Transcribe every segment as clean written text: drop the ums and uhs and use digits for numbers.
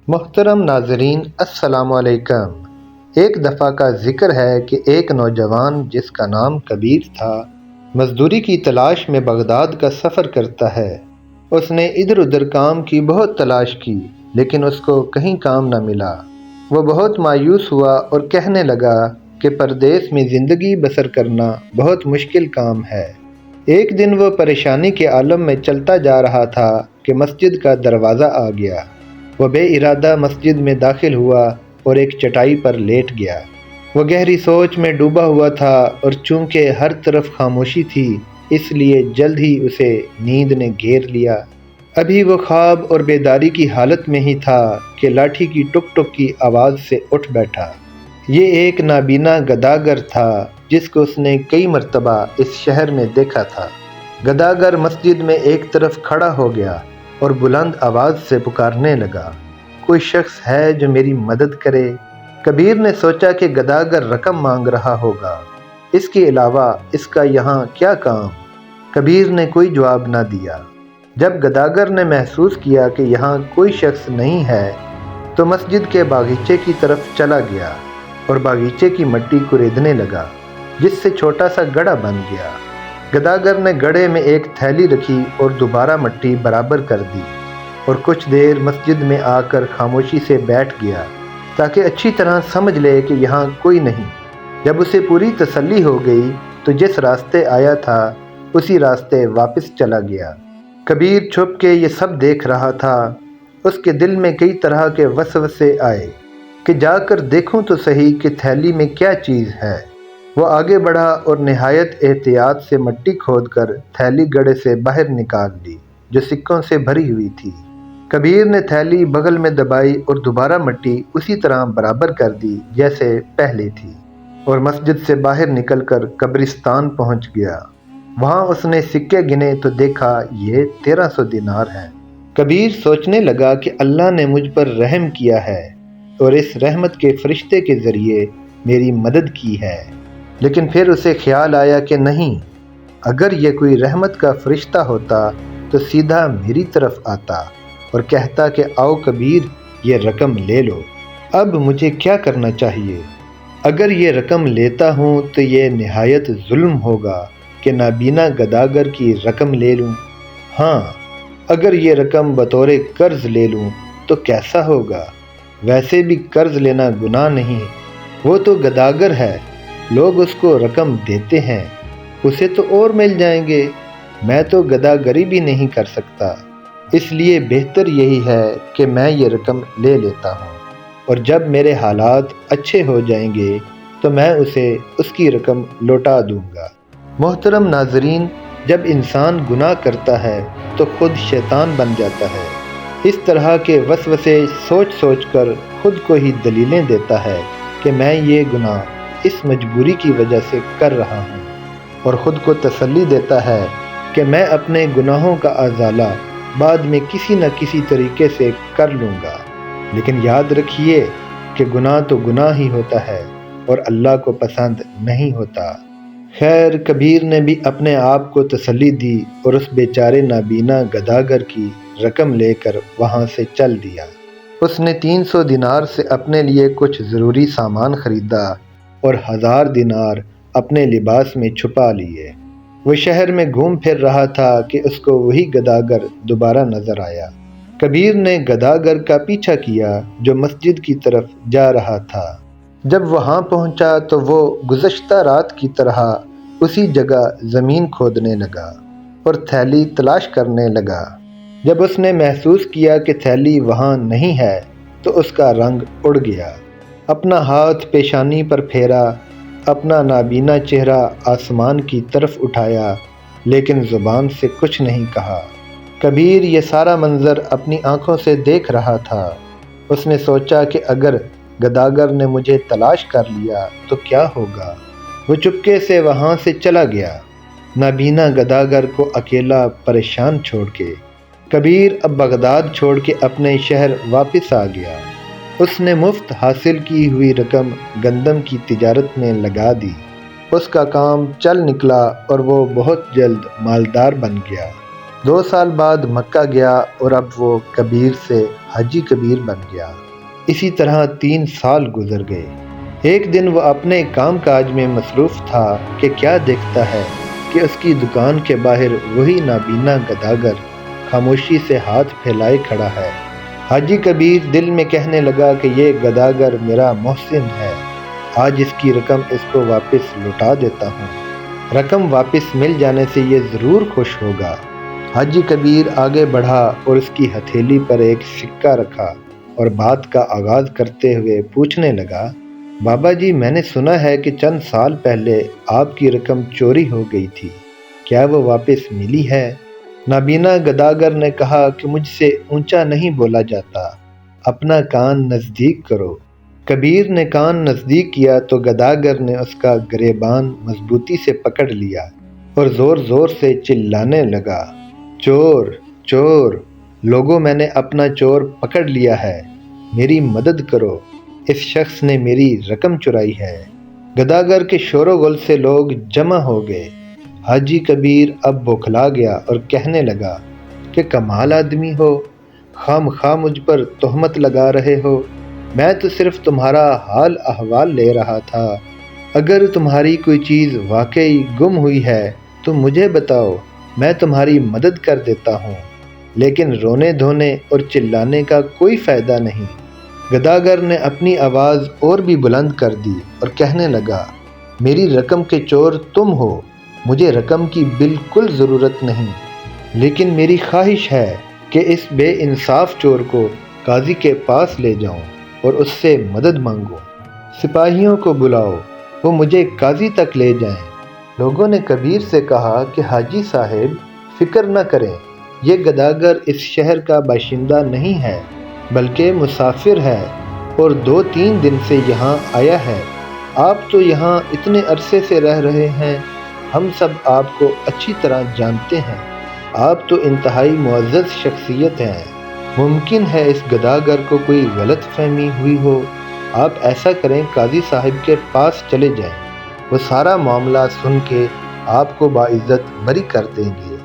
محترم ناظرین، السلام علیکم۔ ایک دفعہ کا ذکر ہے کہ ایک نوجوان جس کا نام کبیر تھا، مزدوری کی تلاش میں بغداد کا سفر کرتا ہے۔ اس نے ادھر ادھر کام کی بہت تلاش کی، لیکن اس کو کہیں کام نہ ملا۔ وہ بہت مایوس ہوا اور کہنے لگا کہ پردیس میں زندگی بسر کرنا بہت مشکل کام ہے۔ ایک دن وہ پریشانی کے عالم میں چلتا جا رہا تھا کہ مسجد کا دروازہ آ گیا۔ وہ بے ارادہ مسجد میں داخل ہوا اور ایک چٹائی پر لیٹ گیا۔ وہ گہری سوچ میں ڈوبا ہوا تھا، اور چونکہ ہر طرف خاموشی تھی، اس لیے جلد ہی اسے نیند نے گھیر لیا۔ ابھی وہ خواب اور بیداری کی حالت میں ہی تھا کہ لاٹھی کی ٹک ٹک کی آواز سے اٹھ بیٹھا۔ یہ ایک نابینا گداگر تھا جس کو اس نے کئی مرتبہ اس شہر میں دیکھا تھا۔ گداگر مسجد میں ایک طرف کھڑا ہو گیا اور بلند آواز سے پکارنے لگا، کوئی شخص ہے جو میری مدد کرے؟ کبیر نے سوچا کہ گداگر رقم مانگ رہا ہوگا، اس کے علاوہ اس کا یہاں کیا کام؟ کبیر نے کوئی جواب نہ دیا۔ جب گداگر نے محسوس کیا کہ یہاں کوئی شخص نہیں ہے تو مسجد کے باغیچے کی طرف چلا گیا اور باغیچے کی مٹی کریدنے لگا، جس سے چھوٹا سا گڑھا بن گیا۔ گداگر نے گڑھے میں ایک تھیلی رکھی اور دوبارہ مٹی برابر کر دی، اور کچھ دیر مسجد میں آ کر خاموشی سے بیٹھ گیا تاکہ اچھی طرح سمجھ لے کہ یہاں کوئی نہیں۔ جب اسے پوری تسلی ہو گئی تو جس راستے آیا تھا اسی راستے واپس چلا گیا۔ کبیر چھپ کے یہ سب دیکھ رہا تھا۔ اس کے دل میں کئی طرح کے وسوسے آئے کہ جا کر دیکھوں تو صحیح کہ تھیلی میں کیا چیز ہے۔ وہ آگے بڑھا اور نہایت احتیاط سے مٹی کھود کر تھیلی گڑھے سے باہر نکال لی، جو سکوں سے بھری ہوئی تھی۔ کبیر نے تھیلی بغل میں دبائی اور دوبارہ مٹی اسی طرح برابر کر دی جیسے پہلے تھی، اور مسجد سے باہر نکل کر قبرستان پہنچ گیا۔ وہاں اس نے سکے گنے تو دیکھا یہ 1300 دینار ہیں۔ کبیر سوچنے لگا کہ اللہ نے مجھ پر رحم کیا ہے اور اس رحمت کے فرشتے کے ذریعے میری مدد کی ہے۔ لیکن پھر اسے خیال آیا کہ نہیں، اگر یہ کوئی رحمت کا فرشتہ ہوتا تو سیدھا میری طرف آتا اور کہتا کہ آؤ کبیر، یہ رقم لے لو۔ اب مجھے کیا کرنا چاہیے؟ اگر یہ رقم لیتا ہوں تو یہ نہایت ظلم ہوگا کہ نابینا گداگر کی رقم لے لوں۔ ہاں، اگر یہ رقم بطور قرض لے لوں تو کیسا ہوگا؟ ویسے بھی قرض لینا گناہ نہیں، وہ تو گداگر ہے، لوگ اس کو رقم دیتے ہیں، اسے تو اور مل جائیں گے۔ میں تو گداگری بھی نہیں کر سکتا، اس لیے بہتر یہی ہے کہ میں یہ رقم لے لیتا ہوں، اور جب میرے حالات اچھے ہو جائیں گے تو میں اسے اس کی رقم لوٹا دوں گا۔ محترم ناظرین، جب انسان گناہ کرتا ہے تو خود شیطان بن جاتا ہے۔ اس طرح کے وسوسے سوچ سوچ کر خود کو ہی دلیلیں دیتا ہے کہ میں یہ گناہ اس مجبوری کی وجہ سے کر رہا ہوں، اور خود کو تسلی دیتا ہے کہ میں اپنے گناہوں کا ازالہ بعد میں کسی نہ کسی طریقے سے کر لوں گا۔ لیکن یاد رکھیے کہ گناہ تو گناہ ہی ہوتا ہے اور اللہ کو پسند نہیں ہوتا۔ خیر، کبیر نے بھی اپنے آپ کو تسلی دی اور اس بیچارے نابینا گداگر کی رقم لے کر وہاں سے چل دیا۔ اس نے 300 دینار سے اپنے لیے کچھ ضروری سامان خریدا اور 1000 دینار اپنے لباس میں چھپا لیے۔ وہ شہر میں گھوم پھر رہا تھا کہ اس کو وہی گداگر دوبارہ نظر آیا۔ کبیر نے گداگر کا پیچھا کیا جو مسجد کی طرف جا رہا تھا۔ جب وہاں پہنچا تو وہ گزشتہ رات کی طرح اسی جگہ زمین کھودنے لگا اور تھیلی تلاش کرنے لگا۔ جب اس نے محسوس کیا کہ تھیلی وہاں نہیں ہے تو اس کا رنگ اڑ گیا۔ اپنا ہاتھ پیشانی پر پھیرا، اپنا نابینا چہرہ آسمان کی طرف اٹھایا، لیکن زبان سے کچھ نہیں کہا۔ کبیر یہ سارا منظر اپنی آنکھوں سے دیکھ رہا تھا۔ اس نے سوچا کہ اگر گداگر نے مجھے تلاش کر لیا تو کیا ہوگا؟ وہ چپکے سے وہاں سے چلا گیا، نابینا گداگر کو اکیلا پریشان چھوڑ کے۔ کبیر اب بغداد چھوڑ کے اپنے شہر واپس آ گیا۔ اس نے مفت حاصل کی ہوئی رقم گندم کی تجارت میں لگا دی۔ اس کا کام چل نکلا اور وہ بہت جلد مالدار بن گیا۔ 2 سال بعد مکہ گیا اور اب وہ کبیر سے حاجی کبیر بن گیا۔ اسی طرح 3 سال گزر گئے۔ ایک دن وہ اپنے کام کاج میں مصروف تھا کہ کیا دیکھتا ہے کہ اس کی دکان کے باہر وہی نابینا گداگر خاموشی سے ہاتھ پھیلائے کھڑا ہے۔ حاجی کبیر دل میں کہنے لگا کہ یہ گداگر میرا محسن ہے، آج اس کی رقم اس کو واپس لوٹا دیتا ہوں، رقم واپس مل جانے سے یہ ضرور خوش ہوگا۔ حاجی کبیر آگے بڑھا اور اس کی ہتھیلی پر ایک سکہ رکھا اور بات کا آغاز کرتے ہوئے پوچھنے لگا، بابا جی میں نے سنا ہے کہ چند سال پہلے آپ کی رقم چوری ہو گئی تھی، کیا وہ واپس ملی ہے؟ نابینا گداگر نے کہا کہ مجھ سے اونچا نہیں بولا جاتا، اپنا کان نزدیک کرو۔ کبیر نے کان نزدیک کیا تو گداگر نے اس کا گریبان مضبوطی سے پکڑ لیا اور زور زور سے چلانے لگا، چور چور، لوگوں میں نے اپنا چور پکڑ لیا ہے، میری مدد کرو، اس شخص نے میری رقم چرائی ہے۔ گداگر کے شور و غل سے لوگ جمع ہو گئے۔ حاجی کبیر اب بوکھلا گیا اور کہنے لگا کہ کمال آدمی ہو، خام خواہ مجھ پر تہمت لگا رہے ہو، میں تو صرف تمہارا حال احوال لے رہا تھا، اگر تمہاری کوئی چیز واقعی گم ہوئی ہے تو مجھے بتاؤ، میں تمہاری مدد کر دیتا ہوں، لیکن رونے دھونے اور چلانے کا کوئی فائدہ نہیں۔ گداگر نے اپنی آواز اور بھی بلند کر دی اور کہنے لگا، میری رقم کے چور تم ہو، مجھے رقم کی بالکل ضرورت نہیں، لیکن میری خواہش ہے کہ اس بے انصاف چور کو قاضی کے پاس لے جاؤں اور اس سے مدد مانگوں۔ سپاہیوں کو بلاؤ، وہ مجھے قاضی تک لے جائیں۔ لوگوں نے کبیر سے کہا کہ حاجی صاحب فکر نہ کریں، یہ گداگر اس شہر کا باشندہ نہیں ہے بلکہ مسافر ہے اور 2-3 دن سے یہاں آیا ہے۔ آپ تو یہاں اتنے عرصے سے رہ رہے ہیں، ہم سب آپ کو اچھی طرح جانتے ہیں، آپ تو انتہائی معزز شخصیت ہیں، ممکن ہے اس گداگر کو کوئی غلط فہمی ہوئی ہو، آپ ایسا کریں قاضی صاحب کے پاس چلے جائیں، وہ سارا معاملہ سن کے آپ کو باعزت بری کر دیں گے۔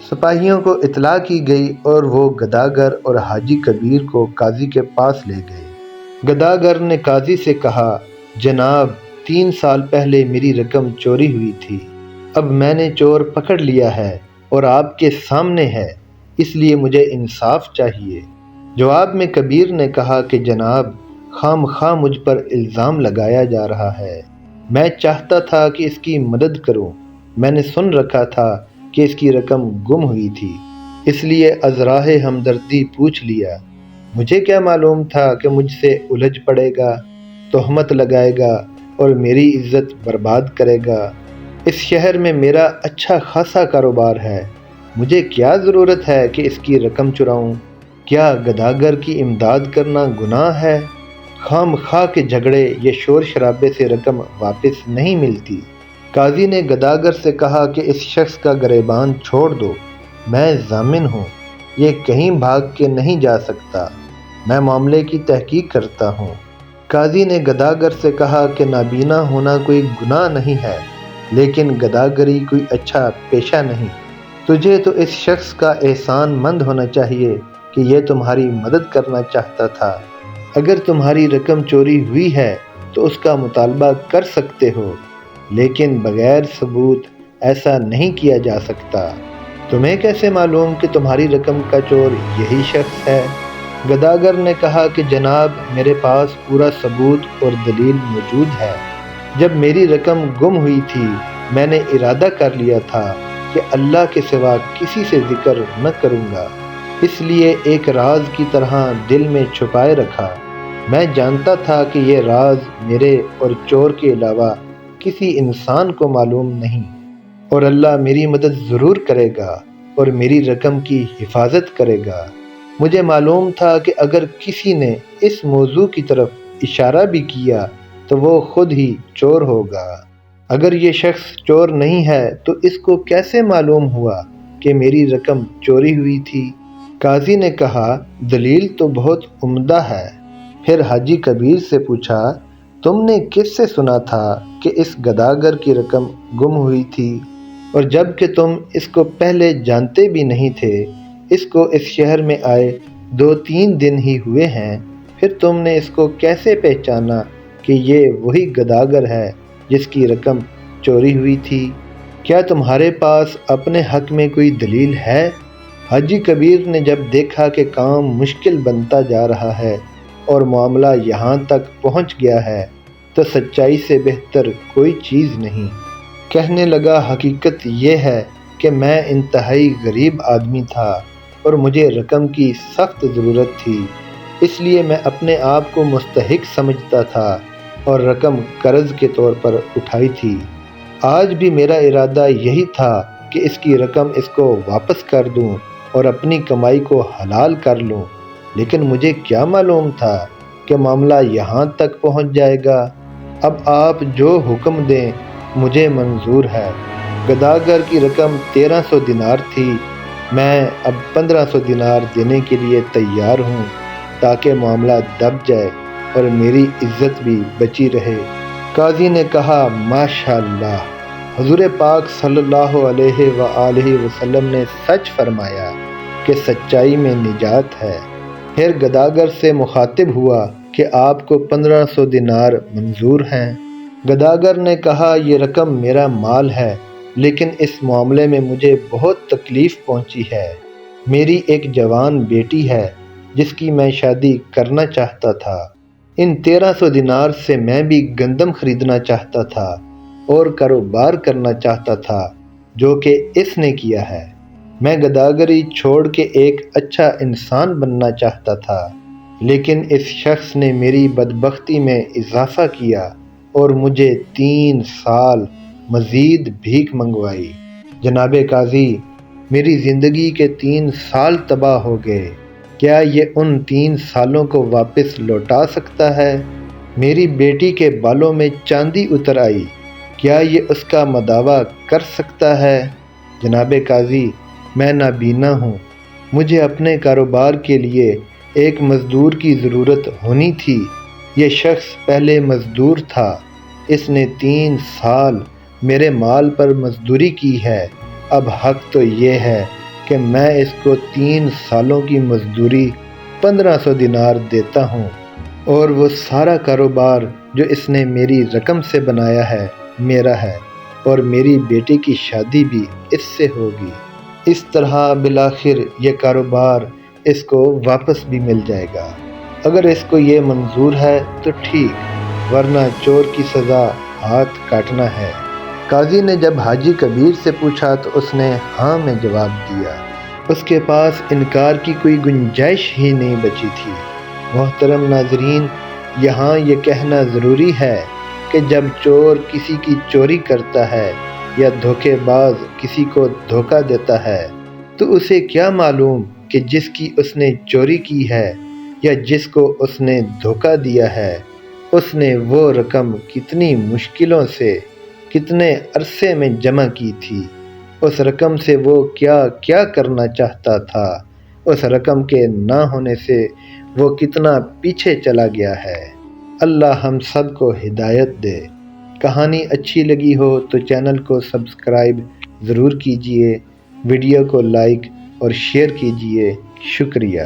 سپاہیوں کو اطلاع کی گئی اور وہ گداگر اور حاجی کبیر کو قاضی کے پاس لے گئے۔ گداگر نے قاضی سے کہا، جناب 3 سال پہلے میری رقم چوری ہوئی تھی، اب میں نے چور پکڑ لیا ہے اور آپ کے سامنے ہے، اس لیے مجھے انصاف چاہیے۔ جواب میں کبیر نے کہا کہ جناب خام خواہ مجھ پر الزام لگایا جا رہا ہے، میں چاہتا تھا کہ اس کی مدد کروں، میں نے سن رکھا تھا کہ اس کی رقم گم ہوئی تھی، اس لیے از راہ ہمدردی پوچھ لیا، مجھے کیا معلوم تھا کہ مجھ سے الجھ پڑے گا، تہمت لگائے گا اور میری عزت برباد کرے گا۔ اس شہر میں میرا اچھا خاصا کاروبار ہے، مجھے کیا ضرورت ہے کہ اس کی رقم چراؤں؟ کیا گداگر کی امداد کرنا گناہ ہے؟ خام خواہ کے جھگڑے یا شور شرابے سے رقم واپس نہیں ملتی۔ قاضی نے گداگر سے کہا کہ اس شخص کا گریبان چھوڑ دو، میں ضامن ہوں، یہ کہیں بھاگ کے نہیں جا سکتا، میں معاملے کی تحقیق کرتا ہوں۔ قاضی نے گداگر سے کہا کہ نابینا ہونا کوئی گناہ نہیں ہے، لیکن گداگری کوئی اچھا پیشہ نہیں، تجھے تو اس شخص کا احسان مند ہونا چاہیے کہ یہ تمہاری مدد کرنا چاہتا تھا، اگر تمہاری رقم چوری ہوئی ہے تو اس کا مطالبہ کر سکتے ہو، لیکن بغیر ثبوت ایسا نہیں کیا جا سکتا۔ تمہیں کیسے معلوم کہ تمہاری رقم کا چور یہی شخص ہے؟ گداگر نے کہا کہ جناب میرے پاس پورا ثبوت اور دلیل موجود ہے، جب میری رقم گم ہوئی تھی میں نے ارادہ کر لیا تھا کہ اللہ کے سوا کسی سے ذکر نہ کروں گا، اس لیے ایک راز کی طرح دل میں چھپائے رکھا، میں جانتا تھا کہ یہ راز میرے اور چور کے علاوہ کسی انسان کو معلوم نہیں، اور اللہ میری مدد ضرور کرے گا اور میری رقم کی حفاظت کرے گا۔ مجھے معلوم تھا کہ اگر کسی نے اس موضوع کی طرف اشارہ بھی کیا تو وہ خود ہی چور ہوگا، اگر یہ شخص چور نہیں ہے تو اس کو کیسے معلوم ہوا کہ میری رقم چوری ہوئی تھی؟ قاضی نے کہا، دلیل تو بہت عمدہ ہے۔ پھر حاجی کبیر سے پوچھا، تم نے کس سے سنا تھا کہ اس گداگر کی رقم گم ہوئی تھی؟ اور جب کہ تم اس کو پہلے جانتے بھی نہیں تھے، اس کو اس شہر میں آئے 2-3 دن ہی ہوئے ہیں، پھر تم نے اس کو کیسے پہچانا کہ یہ وہی گداگر ہے جس کی رقم چوری ہوئی تھی؟ کیا تمہارے پاس اپنے حق میں کوئی دلیل ہے؟ حاجی کبیر نے جب دیکھا کہ کام مشکل بنتا جا رہا ہے اور معاملہ یہاں تک پہنچ گیا ہے تو سچائی سے بہتر کوئی چیز نہیں۔ کہنے لگا، حقیقت یہ ہے کہ میں انتہائی غریب آدمی تھا اور مجھے رقم کی سخت ضرورت تھی، اس لیے میں اپنے آپ کو مستحق سمجھتا تھا اور رقم قرض کے طور پر اٹھائی تھی۔ آج بھی میرا ارادہ یہی تھا کہ اس کی رقم اس کو واپس کر دوں اور اپنی کمائی کو حلال کر لوں، لیکن مجھے کیا معلوم تھا کہ معاملہ یہاں تک پہنچ جائے گا۔ اب آپ جو حکم دیں مجھے منظور ہے۔ گداگر کی رقم 1300 دینار تھی، میں اب 1500 دینار دینے کے لیے تیار ہوں تاکہ معاملہ دب جائے اور میری عزت بھی بچی رہے۔ قاضی نے کہا، ماشاءاللہ، حضور پاک صلی اللہ علیہ وآلہ وسلم نے سچ فرمایا کہ سچائی میں نجات ہے۔ پھر گداگر سے مخاطب ہوا کہ آپ کو 1500 دینار منظور ہیں؟ گداگر نے کہا، یہ رقم میرا مال ہے، لیکن اس معاملے میں مجھے بہت تکلیف پہنچی ہے۔ میری ایک جوان بیٹی ہے جس کی میں شادی کرنا چاہتا تھا۔ ان 1300 دینار سے میں بھی گندم خریدنا چاہتا تھا اور کاروبار کرنا چاہتا تھا، جو کہ اس نے کیا ہے۔ میں گداگری چھوڑ کے ایک اچھا انسان بننا چاہتا تھا، لیکن اس شخص نے میری بدبختی میں اضافہ کیا اور مجھے 3 سال مزید بھیک منگوائی۔ جناب قاضی، میری زندگی کے 3 سال تباہ ہو گئے، کیا یہ ان 3 سالوں کو واپس لوٹا سکتا ہے؟ میری بیٹی کے بالوں میں چاندی اتر آئی، کیا یہ اس کا مداوع کر سکتا ہے؟ جناب قاضی، میں نابینا ہوں، مجھے اپنے کاروبار کے لیے ایک مزدور کی ضرورت ہونی تھی۔ یہ شخص پہلے مزدور تھا، اس نے 3 سال میرے مال پر مزدوری کی ہے، اب حق تو یہ ہے کہ میں اس کو 3 سالوں کی مزدوری 1500 دینار دیتا ہوں، اور وہ سارا کاروبار جو اس نے میری رقم سے بنایا ہے میرا ہے، اور میری بیٹی کی شادی بھی اس سے ہوگی۔ اس طرح بالآخر یہ کاروبار اس کو واپس بھی مل جائے گا۔ اگر اس کو یہ منظور ہے تو ٹھیک، ورنہ چور کی سزا ہاتھ کاٹنا ہے۔ قاضی نے جب حاجی کبیر سے پوچھا تو اس نے ہاں میں جواب دیا۔ اس کے پاس انکار کی کوئی گنجائش ہی نہیں بچی تھی۔ محترم ناظرین، یہاں یہ کہنا ضروری ہے کہ جب چور کسی کی چوری کرتا ہے یا دھوکے باز کسی کو دھوکہ دیتا ہے تو اسے کیا معلوم کہ جس کی اس نے چوری کی ہے یا جس کو اس نے دھوکہ دیا ہے، اس نے وہ رقم کتنی مشکلوں سے کتنے عرصے میں جمع کی تھی، اس رقم سے وہ کیا کیا کرنا چاہتا تھا، اس رقم کے نہ ہونے سے وہ کتنا پیچھے چلا گیا ہے۔ اللہ ہم سب کو ہدایت دے۔ کہانی اچھی لگی ہو تو چینل کو سبسکرائب ضرور کیجیے، ویڈیو کو لائک اور شیئر کیجیے۔ شکریہ۔